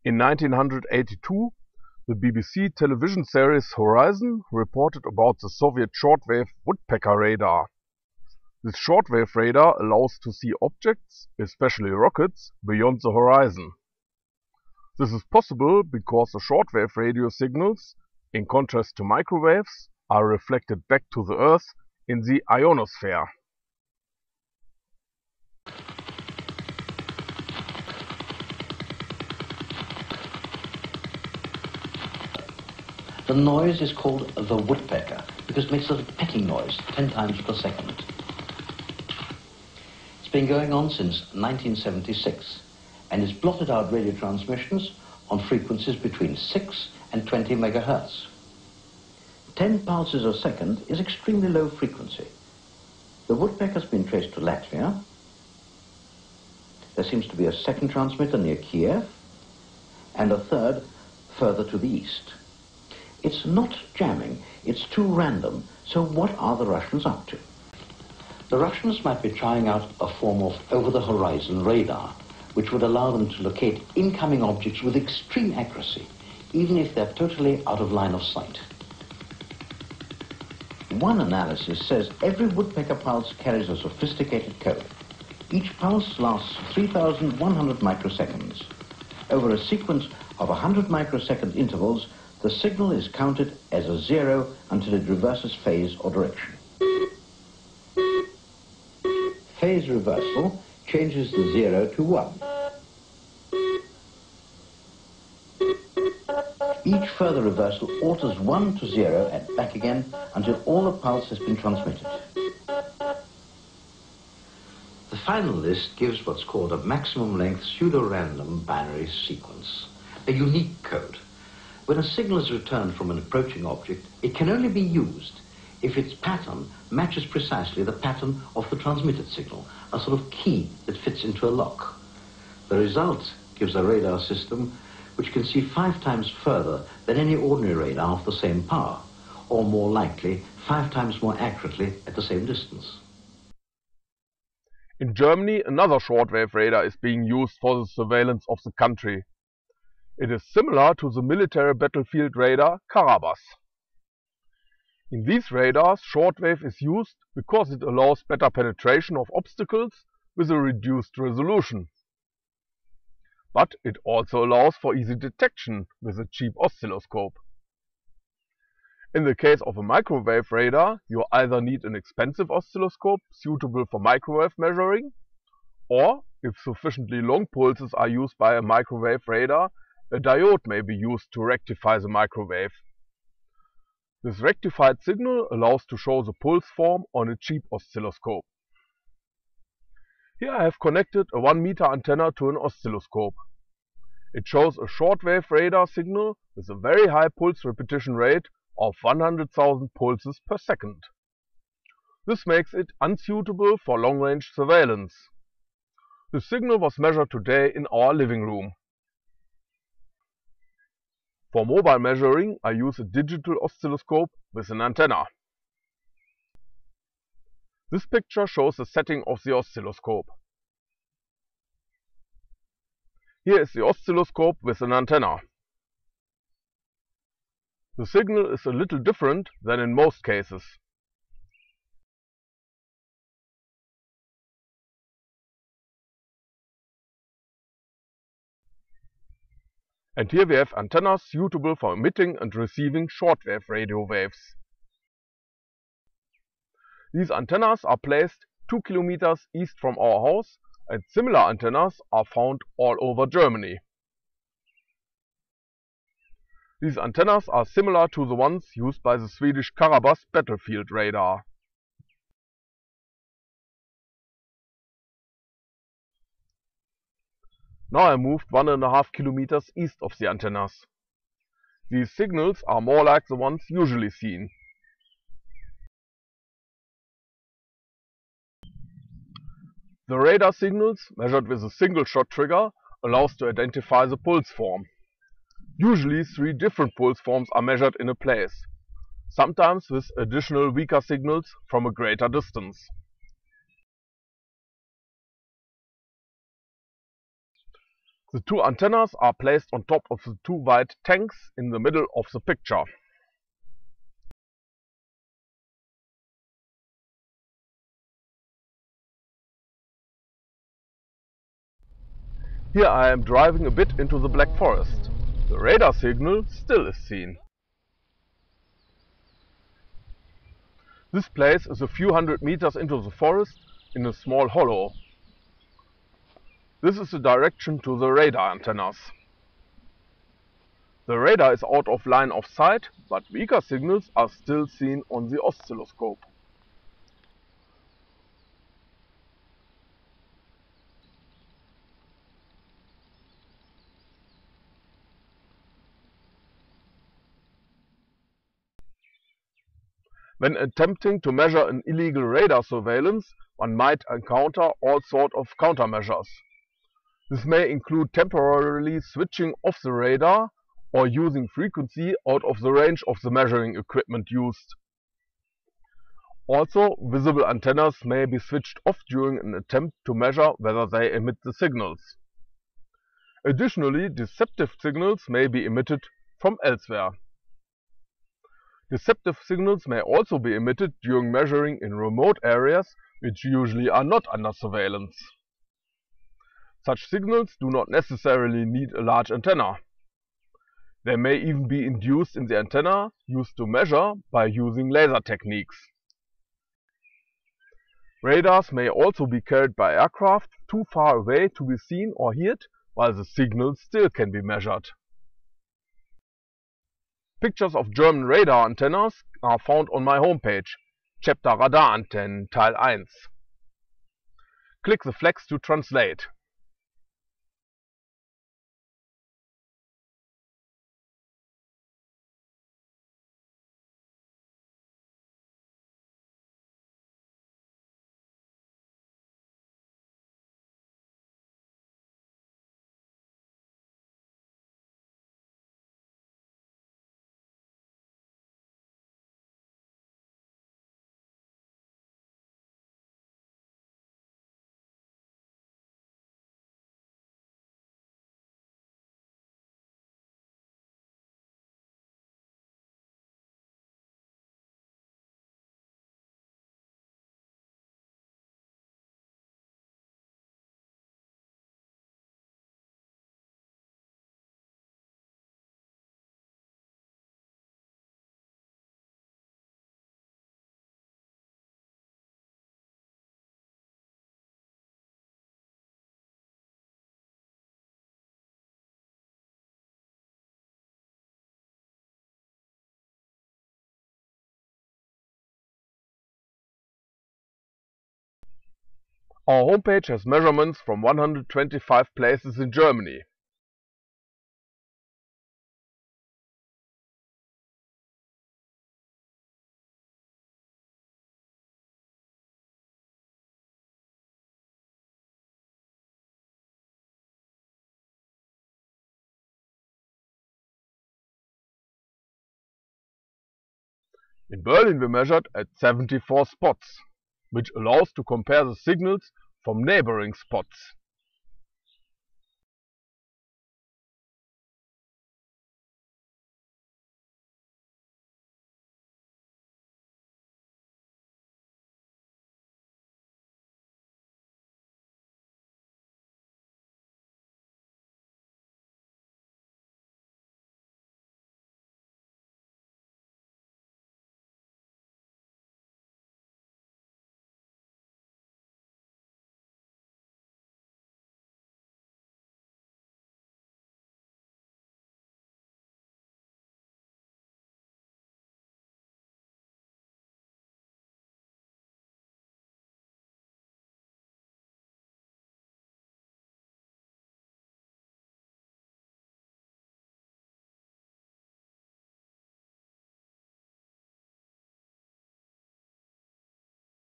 In 1982, the BBC television series Horizon reported about the Soviet shortwave woodpecker radar. This shortwave radar allows to see objects, especially rockets, beyond the horizon. This is possible because the shortwave radio signals, in contrast to microwaves, are reflected back to the Earth in the ionosphere. The noise is called the woodpecker because it makes a little pecking noise 10 times per second. It's been going on since 1976 and it's blotted out radio transmissions on frequencies between 6 and 20 megahertz. 10 pulses a second is extremely low frequency. The woodpecker's been traced to Latvia. There seems to be a second transmitter near Kiev and a third further to the east. It's not jamming, it's too random. So what are the Russians up to? The Russians might be trying out a form of over-the-horizon radar, which would allow them to locate incoming objects with extreme accuracy, even if they're totally out of line of sight. One analysis says every woodpecker pulse carries a sophisticated code. Each pulse lasts 3,100 microseconds. Over a sequence of 100 microsecond intervals, the signal is counted as a 0 until it reverses phase or direction. Phase reversal changes the 0 to 1. Each further reversal alters 1 to 0 and back again until all the pulse has been transmitted. The final list gives what's called a maximum length pseudo-random binary sequence, a unique code. When a signal is returned from an approaching object, it can only be used if its pattern matches precisely the pattern of the transmitted signal, a sort of key that fits into a lock. The result gives a radar system which can see 5 times further than any ordinary radar of the same power, or more likely, 5 times more accurately at the same distance. In Germany, another shortwave radar is being used for the surveillance of the country. It is similar to the military battlefield radar Karabas. In these radars, shortwave is used because it allows better penetration of obstacles with a reduced resolution. But it also allows for easy detection with a cheap oscilloscope. In the case of a microwave radar, you either need an expensive oscilloscope suitable for microwave measuring, or, if sufficiently long pulses are used by a microwave radar, a diode may be used to rectify the microwave. This rectified signal allows to show the pulse form on a cheap oscilloscope. Here I have connected a 1-meter antenna to an oscilloscope. It shows a shortwave radar signal with a very high pulse repetition rate of 100,000 pulses per second. This makes it unsuitable for long-range surveillance. The signal was measured today in our living room. For mobile measuring, I use a digital oscilloscope with an antenna. This picture shows the setting of the oscilloscope. Here is the oscilloscope with an antenna. The signal is a little different than in most cases. And here we have antennas suitable for emitting and receiving shortwave radio waves. These antennas are placed 2 kilometers east from our house, and similar antennas are found all over Germany. These antennas are similar to the ones used by the Swedish Karabas battlefield radar. Now I moved 1.5 kilometers east of the antennas. These signals are more like the ones usually seen. The radar signals, measured with a single shot trigger, allows to identify the pulse form. Usually 3 different pulse forms are measured in a place, sometimes with additional weaker signals from a greater distance. The two antennas are placed on top of the two white tanks in the middle of the picture. Here I am driving a bit into the Black Forest. The radar signal still is seen. This place is a few hundred meters into the forest in a small hollow. This is the direction to the radar antennas. The radar is out of line of sight, but weaker signals are still seen on the oscilloscope. When attempting to measure an illegal radar surveillance, one might encounter all sorts of countermeasures. This may include temporarily switching off the radar or using frequency out of the range of the measuring equipment used. Also, visible antennas may be switched off during an attempt to measure whether they emit the signals. Additionally, deceptive signals may be emitted from elsewhere. Deceptive signals may also be emitted during measuring in remote areas which usually are not under surveillance. Such signals do not necessarily need a large antenna. They may even be induced in the antenna used to measure by using laser techniques. Radars may also be carried by aircraft too far away to be seen or heard, while the signal still can be measured. Pictures of German radar antennas are found on my homepage, Chapter Radarantennen, Teil 1. Click the flags to translate. Our homepage has measurements from 125 places in Germany. In Berlin we measured at 74 spots, which allows to compare the signals from neighboring spots.